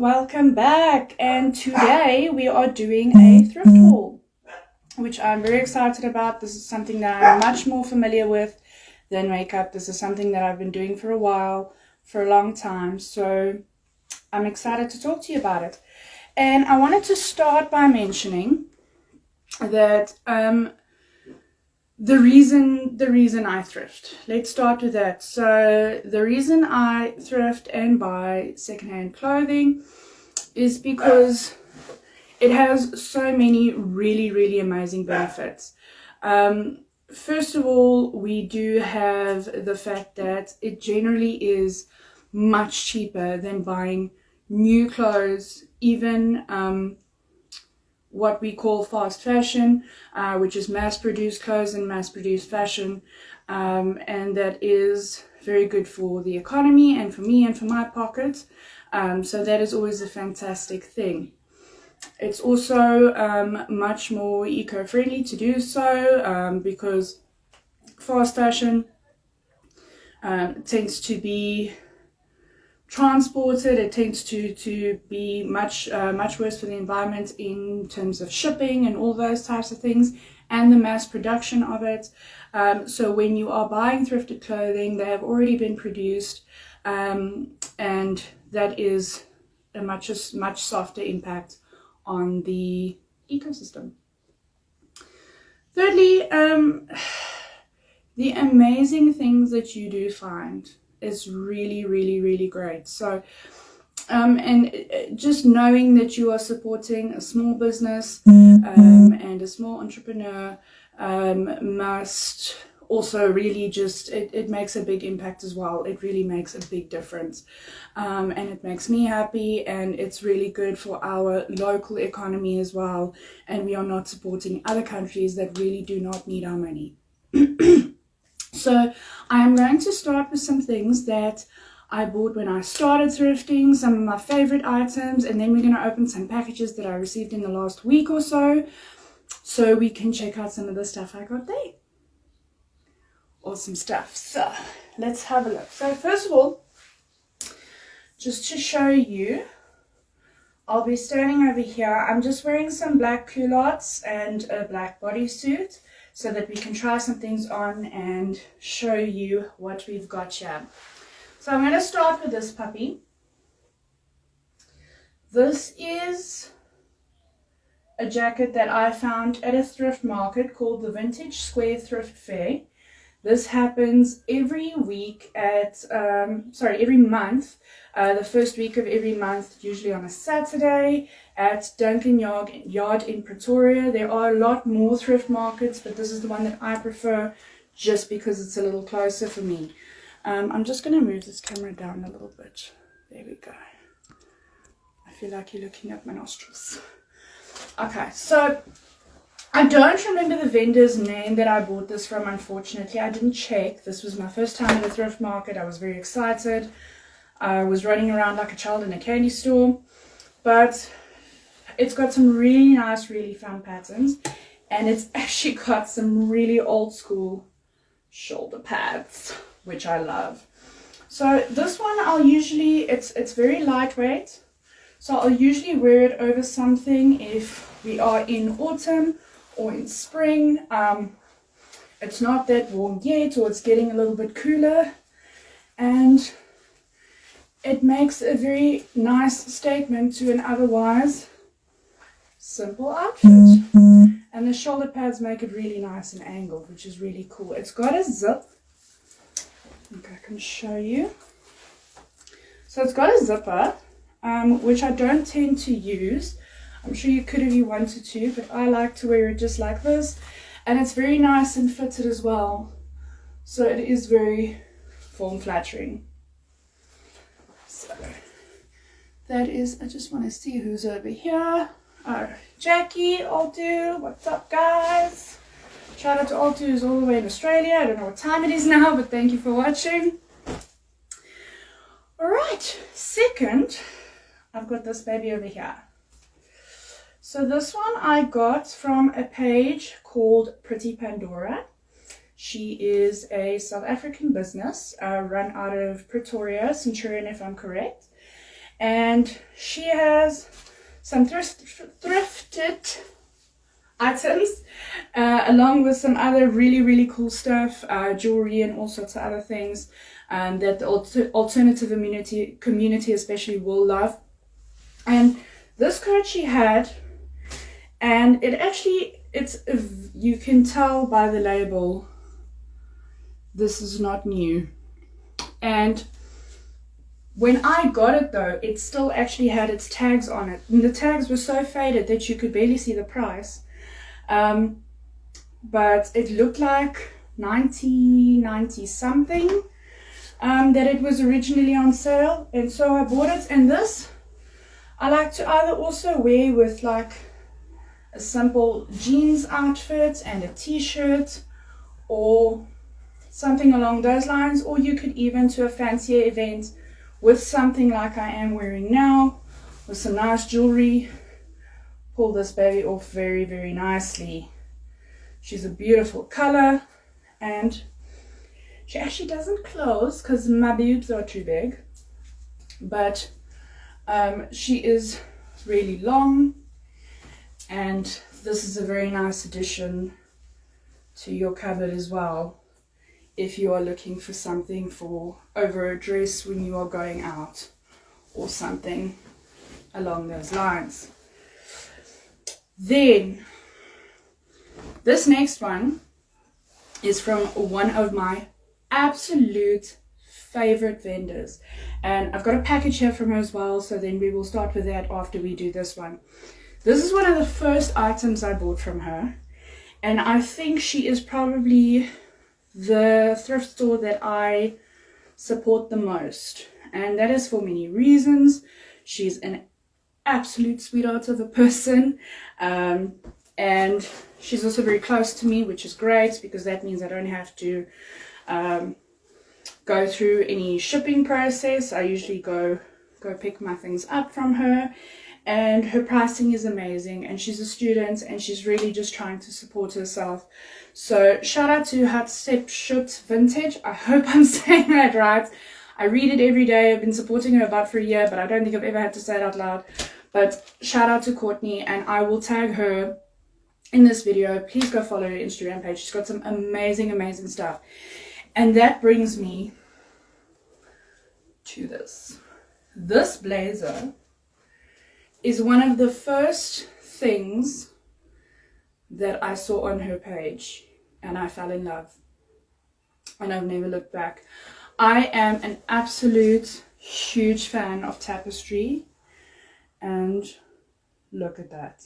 welcome back, and today we are doing a thrift haul, which I'm very excited about. This is something that I'm much more familiar with than makeup. This is something that I've been doing for a while, for a long time, so I'm excited to talk to you about it. And I wanted to start by mentioning that the reason I thrift. Let's start with that. So the reason I thrift and buy secondhand clothing is because it has so many really amazing benefits. First of all, we do have the fact that it generally is much cheaper than buying new clothes, even what we call fast fashion, which is mass-produced clothes and mass-produced fashion, and that is very good for the economy and for me and for my pocket. So that is always a fantastic thing. It's also much more eco-friendly to do so, because fast fashion tends to be transported. It tends to be much worse for the environment in terms of shipping and all those types of things, and the mass production of it. So when you are buying thrifted clothing, they have already been produced, and that is a much softer impact on the ecosystem. Thirdly, the amazing things that you do find is really great. So and just knowing that you are supporting a small business and a small entrepreneur must also really just, it makes a big impact as well. It really makes a big difference, and it makes me happy, and it's really good for our local economy as well, and we are not supporting other countries that really do not need our money. So I am going to start with some things that I bought when I started thrifting, some of my favorite items, and then we're going to open some packages that I received in the last week or so we can check out some of the stuff I got there. Awesome stuff. So let's have a look. So first of all, just to show you, I'll be standing over here. I'm just wearing some black culottes and a black bodysuit, so that we can try some things on and show you what we've got here. So I'm going to start with this puppy. This is a jacket that I found at a thrift market called the Vintage Square Thrift Fair. This happens every week at, every month, the first week of every month, usually on a Saturday, at Duncan Yard in Pretoria. There are a lot more thrift markets, but this is the one that I prefer just because it's a little closer for me. I'm just going to move this camera down a little bit. There we go. I feel like you're looking at my nostrils. Okay, so I don't remember the vendor's name that I bought this from, unfortunately. I didn't check. This was my first time at a thrift market. I was very excited. I was running around like a child in a candy store. But it's got some really nice, really fun patterns. And it's actually got some really old school shoulder pads, which I love. So this one I'll usually, it's very lightweight. So I'll usually wear it over something if we are in autumn or in spring. It's not that warm yet, or it's getting a little bit cooler, and it makes a very nice statement to an otherwise simple outfit. And the shoulder pads make it really nice and angled, which is really cool. It's got a zip. I think I can show you. So it's got a zipper, which I don't tend to use. I'm sure you could if you wanted to, but I like to wear it just like this. And it's very nice and fitted as well. So it is very form flattering. So that is, I just want to see who's over here. Oh, Jackie, Altu, what's up guys? Shout out to Altu, who's all the way in Australia. I don't know what time it is now, but thank you for watching. Alright, second, I've got this baby over here. So this one I got from a page called Pretty Pandora. She is a South African business run out of Pretoria, Centurion if I'm correct. and she has some thrifted items along with some other really cool stuff, jewelry and all sorts of other things that the alternative community especially will love. And this coat she had, and you can tell by the label this is not new. And when I got it though, it still actually had its tags on it, and the tags were so faded that you could barely see the price. But it looked like 90 something that it was originally on sale, and so I bought it. And this I like to either also wear with like a simple jeans outfit and a t-shirt or something along those lines, or you could even to a fancier event with something like I am wearing now, with some nice jewelry. Pull this baby off very nicely. She's a beautiful color, and she actually doesn't close because my boobs are too big, but she is really long, and this is a very nice addition to your cupboard as well if you are looking for something for over a dress when you are going out or something along those lines. Then this next one is from one of my absolute favorite vendors, and I've got a package here from her as well, so then we will start with that after we do this one. This is one of the first items I bought from her, and I think she is probably the thrift store that I support the most, and that is for many reasons. She's an absolute sweetheart of a person, and she's also very close to me, which is great because that means I don't have to go through any shipping process. I usually go pick my things up from her, and her pricing is amazing, and she's a student and she's really just trying to support herself. So shout out to Hatshepsut Vintage. I hope I'm saying that right. I read it every day. I've been supporting her about for a year, but I don't think I've ever had to say it out loud. But shout out to Courtney, and I will tag her in this video. Please go follow her Instagram page. She's got some amazing stuff. And that brings me to this. This blazer is one of the first things that I saw on her page, and I fell in love, and I've never looked back. I am an absolute huge fan of Tapestry, and look at that.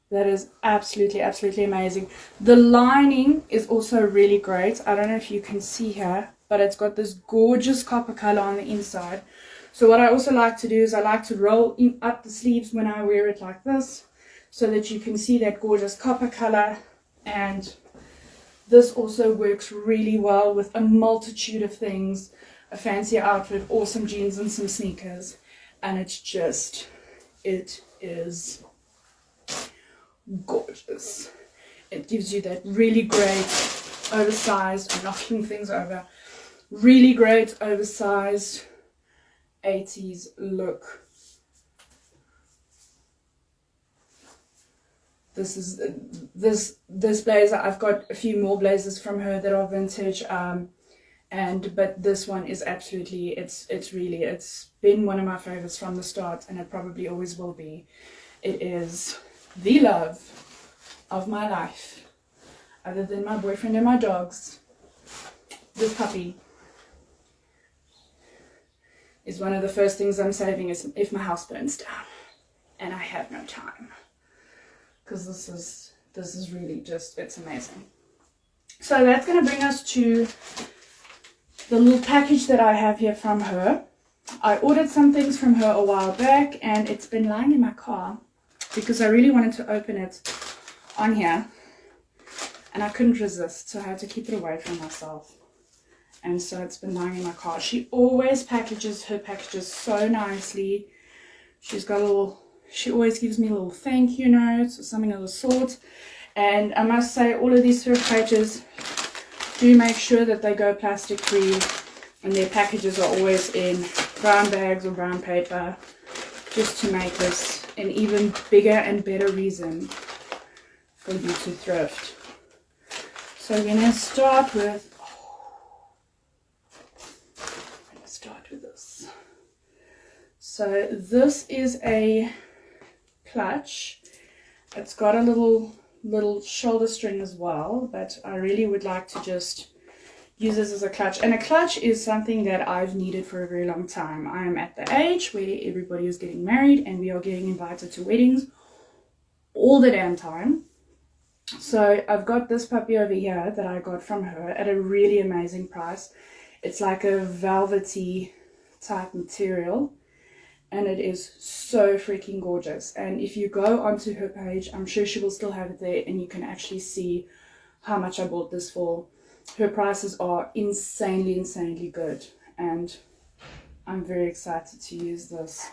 That is absolutely amazing. The lining is also really great. I don't know if you can see here, but it's got this gorgeous copper color on the inside. So what I also like to do is I like to roll up the sleeves when I wear it like this, so that you can see that gorgeous copper color. And this also works really well with a multitude of things, a fancy outfit or some jeans and some sneakers. And it's just, it is gorgeous. It gives you that really great oversized, I'm knocking things over, really great oversized 80s look. This blazer, I've got a few more blazers from her that are vintage, but this one is absolutely, it's been one of my favorites from the start, and it probably always will be. It is the love of my life, other than my boyfriend and my dogs. This puppy is one of the first things I'm saving if my house burns down and I have no time, because this is really just, it's amazing. So that's going to bring us to the little package that I have here from her. I ordered some things from her a while back, and it's been lying in my car because I really wanted to open it on here, and I couldn't resist, so I had to keep it away from myself. And so it's been lying in my car. She always packages her packages so nicely. She's got a little, she always gives me little thank you notes or something of the sort. And I must say, all of these thrift pages do make sure that they go plastic free, and their packages are always in brown bags or brown paper, just to make this an even bigger and better reason for you to thrift. So we're going to start with, this. So this is a clutch. It's got a little shoulder string as well, but I really would like to just use this as a clutch. And a clutch is something that I've needed for a very long time. I am at the age where everybody is getting married and we are getting invited to weddings all the damn time. So I've got this puppy over here that I got from her at a really amazing price. It's like a velvety type material, and it is so freaking gorgeous. And if you go onto her page, I'm sure she will still have it there, and you can actually see how much I bought this for. Her prices are insanely good, and I'm very excited to use this.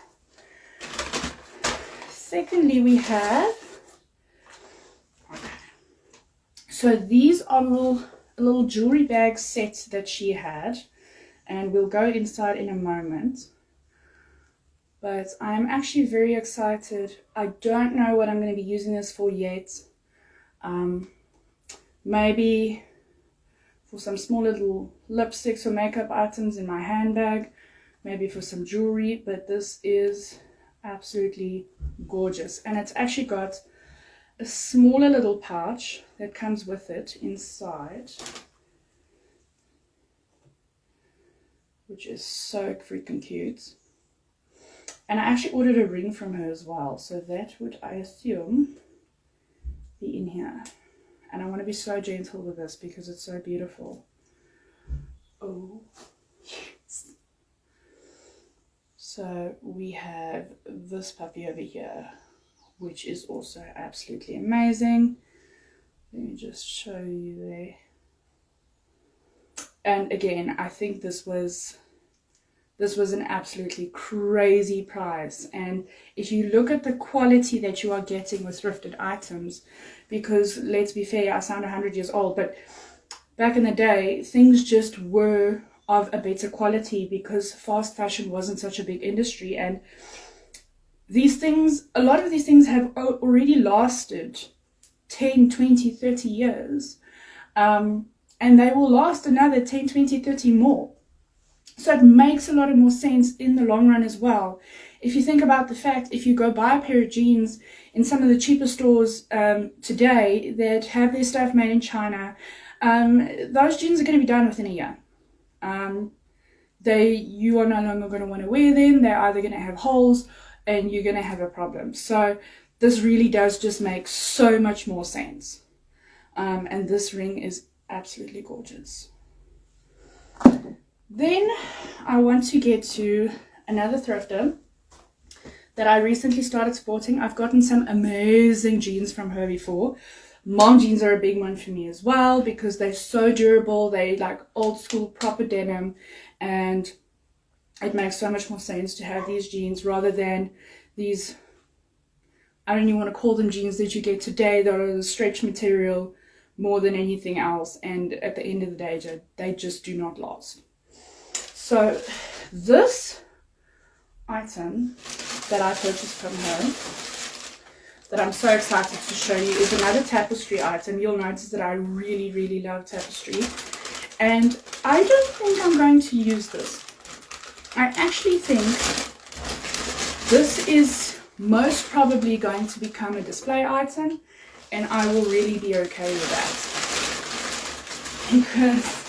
Secondly, we have, so these are little jewelry bag sets that she had, and we'll go inside in a moment. But I'm actually very excited. I don't know what I'm going to be using this for yet. Maybe for some small little lipsticks or makeup items in my handbag, maybe for some jewelry, but this is absolutely gorgeous. And it's actually got a smaller little pouch that comes with it inside, which is so freaking cute. And I actually ordered a ring from her as well, so that would, I assume, be in here. And I want to be so gentle with this because it's so beautiful. Oh, yes. So we have this puppy over here, which is also absolutely amazing. Let me just show you there. And again, I think this was an absolutely crazy price. And if you look at the quality that you are getting with thrifted items, because let's be fair, I sound 100 years old, but back in the day, things just were of a better quality because fast fashion wasn't such a big industry. And these things, a lot of these things have already lasted 10, 20, 30 years. And they will last another 10, 20, 30 more. So it makes a lot of more sense in the long run as well. If you think about the fact, if you go buy a pair of jeans in some of the cheaper stores today that have their stuff made in China, those jeans are going to be done within a year. You are no longer going to want to wear them. They're either going to have holes and you're going to have a problem. So this really does just make so much more sense. And this ring is absolutely gorgeous. Then I want to get to another thrifter that I recently started supporting. I've gotten some amazing jeans from her before. Mom jeans are a big one for me as well because they're so durable. They like old school proper denim, and it makes so much more sense to have these jeans rather than these, I don't even want to call them jeans that you get today. They're a stretch material more than anything else, and at the end of the day they just do not last. So this item that I purchased from her that I'm so excited to show you is another Tapestry item. You'll notice that I really love Tapestry, and I don't think I'm going to use this. I actually think this is most probably going to become a display item, and I will really be okay with that because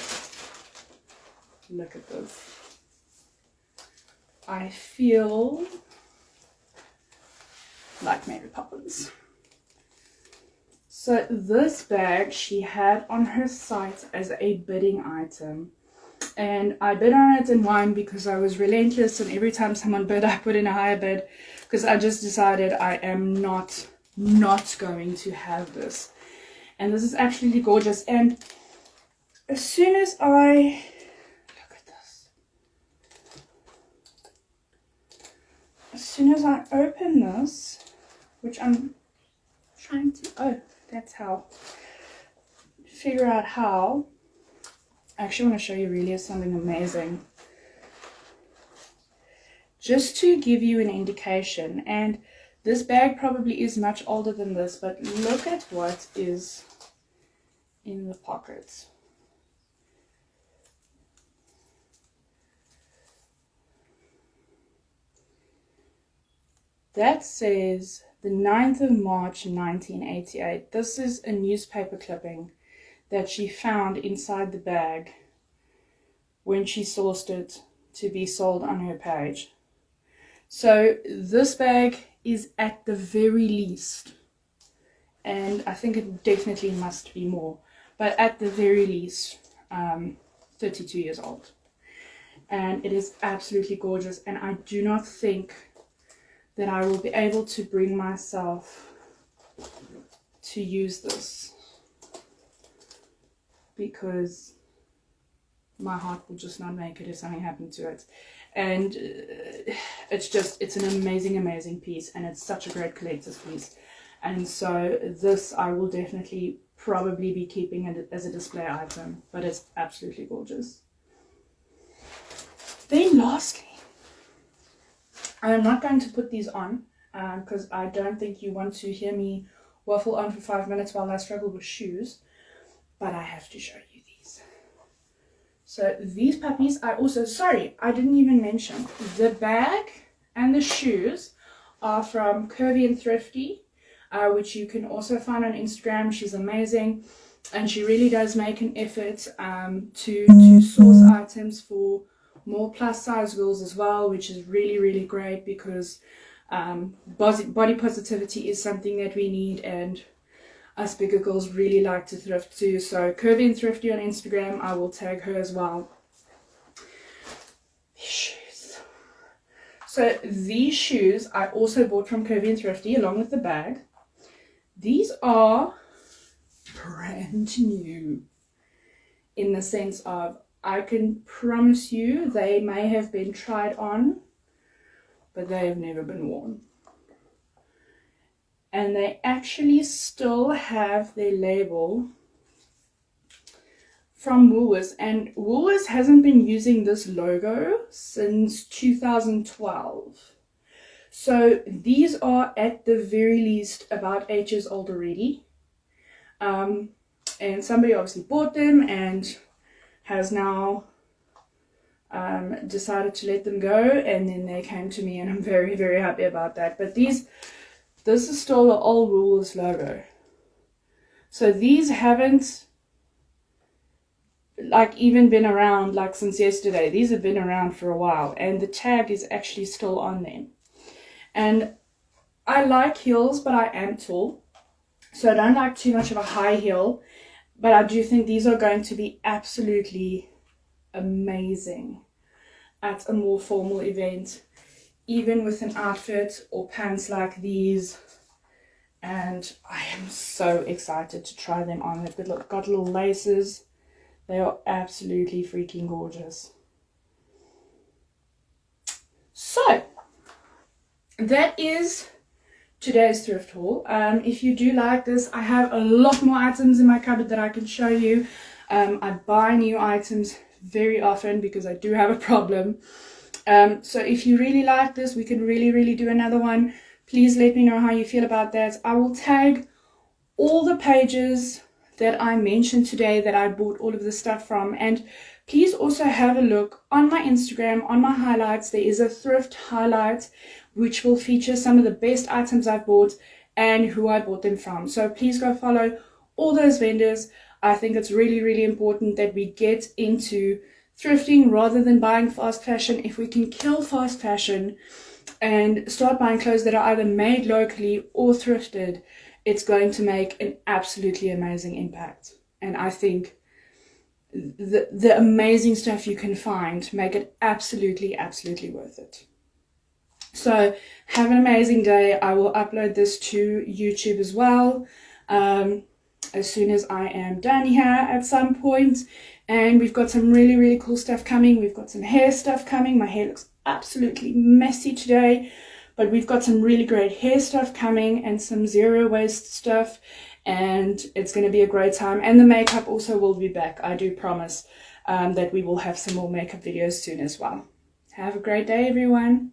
look at this. I feel like Mary Poppins. So this bag she had on her site as a bidding item, and I bid on it and won because I was relentless, and every time someone bid I put in a higher bid because I just decided I am not going to have this. And this is absolutely gorgeous. And as soon as I open this, which I'm trying to, oh, that's how, figure out how. I actually want to show you really something amazing. just to give you an indication. And this bag probably is much older than this, but look at what is in the pockets. That says the 9th of March 1988. This is a newspaper clipping that she found inside the bag when she sourced it to be sold on her page. So this bag is at the very least, and I think it definitely must be more, but at the very least 32 years old. And it is absolutely gorgeous, and I do not think that I will be able to bring myself to use this, because my heart will just not make it if something happened to it. And it's an amazing piece, and it's such a great collector's piece. And so this I will definitely probably be keeping it as a display item, but it's absolutely gorgeous. Then lastly, I'm not going to put these on because I don't think you want to hear me waffle on for 5 minutes while I struggle with shoes, but I have to show you these. So these puppies, I didn't even mention, the bag and the shoes are from Curvy and Thrify, which you can also find on Instagram. She's amazing, and she really does make an effort to source items for more plus size girls as well, which is really great, because body positivity is something that we need, and us bigger girls really like to thrift too. So Curvy and Thrifty on Instagram, I will tag her as well. Shoes. So these shoes I also bought from Curvy and Thrifty along with the bag. These are brand new, in the sense of, I can promise you they may have been tried on, but they have never been worn. And they actually still have their label from Woolworths. And Woolworths hasn't been using this logo since 2012. So these are at the very least about 8 years old already. And somebody obviously bought them and has now decided to let them go, and then they came to me, and I'm very happy about that. But this is still the old Woolworths logo. So these haven't even been around since yesterday. These have been around for a while, and the tag is actually still on them. And I like heels, but I am tall, so I don't like too much of a high heel. But I do think these are going to be absolutely amazing at a more formal event, even with an outfit or pants like these. And I am so excited to try them on. They've got little laces. They are absolutely freaking gorgeous. So that is today's thrift haul. If you do like this, I have a lot more items in my cupboard that I can show you. I buy new items very often because I do have a problem. So if you really like this, we can really do another one. Please let me know how you feel about that. I will tag all the pages that I mentioned today that I bought all of this stuff from. And please also have a look on my Instagram, on my highlights. There is a thrift highlight which will feature some of the best items I've bought and who I bought them from. So please go follow all those vendors. I think it's really important that we get into thrifting rather than buying fast fashion. If we can kill fast fashion and start buying clothes that are either made locally or thrifted, it's going to make an absolutely amazing impact. And I think the amazing stuff you can find make it absolutely worth it. So have an amazing day. I will upload this to YouTube as well as soon as I am done here at some point. And we've got some really cool stuff coming. We've got some hair stuff coming. My hair looks absolutely messy today, but we've got some really great hair stuff coming and some zero waste stuff, and it's going to be a great time. And the makeup also will be back. I do promise that we will have some more makeup videos soon as well. Have a great day, everyone.